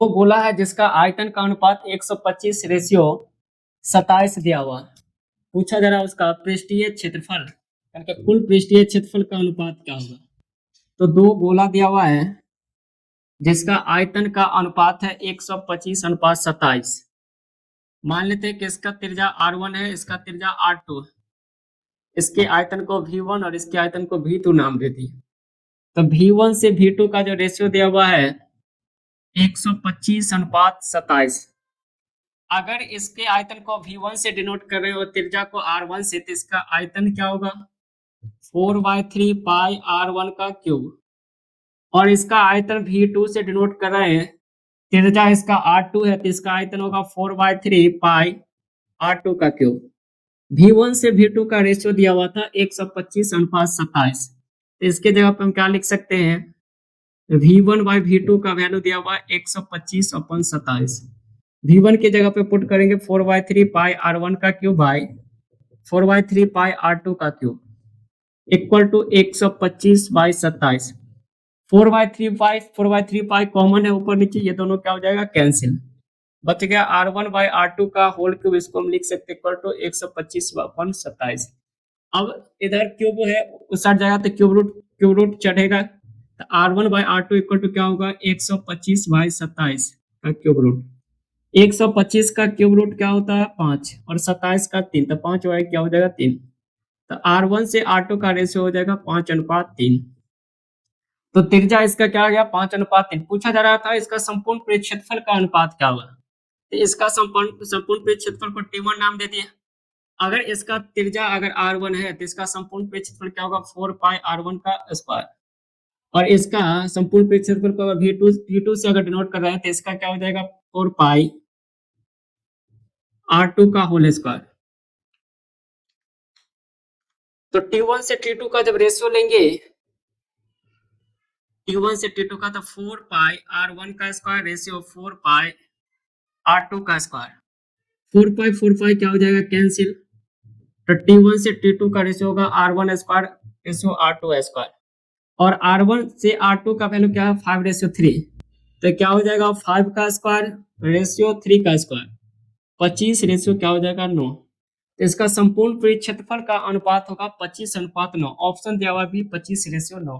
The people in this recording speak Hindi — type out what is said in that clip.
वो गोला है जिसका आयतन का अनुपात 125 रेशियो 27 दिया हुआ। पूछा जा रहा है उसका पृष्ठीय क्षेत्रफल, यानी कि कुल पृष्ठीय क्षेत्रफल का अनुपात क्या होगा। तो दो गोला दिया हुआ है जिसका आयतन का अनुपात है 125 अनुपात 27। मान लेते हैं कि इसका त्रिज्या r1 है, इसका त्रिज्या r2 है। इसके आयतन को v1 और इसके आयतन को v2 नाम दे दिए। तो v1 से v2 का जो रेशियो दिया हुआ है 125 अनुपात 27। अगर इसके आयतन को v1 से डिनोट कर रहे हो, त्रिज्या को r1 से, तो इसका आयतन क्या होगा 4/3 पाई r1 का क्यूब। और इसका आयतन v2 से डिनोट कर रहे हैं, त्रिज्या इसका r2 है, तो इसका आयतन होगा 4/3 पाई r2 का क्यूब। v1 से v2 का रेशियो दिया हुआ था 125 अनुपात 27। तो इसके जगह पे हम क्या लिख सकते हैं, v1/v2 का वैल्यू दिया हुआ है 125/27। v1 की जगह पे पुट करेंगे 4/3 पाई r1 का क्यूब बाई 4/3 पाई r2 का क्यूब इक्वल टू 125/27। 4/3 पाई कॉमन है ऊपर नीचे, ये दोनों क्या हो जाएगा कैंसिल, बच गया r1/r2 का होल क्यूब। इसको हम लिख सकते हैं इक्वल टू 125/27। अब इधर क्यूब है उस साइड जाएगा तो क्यूब रूट चढ़ेगा, तो r1/r2 इक्वल टू क्या होगा 125/27 का क्यूब रूट। 125 का क्यूब रूट क्या होता है 5 और 27 का 3, तो 5 हो क्या हो जाएगा 3। तो r1 से r2 का रेशियो हो जाएगा 5:3। तो त्रिज्या इसका क्या आ गया 5:3। पूछा जा रहा था इसका संपूर्ण क्षेत्रफल का अनुपात क्या होगा। तो इसका संपूर्ण क्षेत्रफल को T1 नाम दे दिया। अगर इसका त्रिज्या अगर r1 है तो इसका संपूर्ण क्षेत्रफल क्या होगा 4 पाई r1 का स्क्वायर। और इसका संपूर्ण क्षेत्रफल को अगर v2 से अगर डिनोट कर रहे हैं तो इसका क्या हो जाएगा 4 पाई r2 का होल स्क्वायर। तो T1 से T2 का जब रेशियो लेंगे, T1 से T2 का, तो 4 पाई r1 का स्क्वायर रेशियो 4 पाई r2 का स्क्वायर। 4 पाई क्या हो जाएगा कैंसिल। तो T1 से T2 का रेशियो होगा r1 square ratio r2 square. और r1 से r2 का वैल्यू क्या है 5/3। तो क्या हो जाएगा 5 का स्क्वायर रेशियो 3 का स्क्वायर 25 रेशियो क्या हो जाएगा 9। तो इसका संपूर्ण क्षेत्रफल का अनुपात होगा 25:9। ऑप्शन दिया हुआ भी 25/9।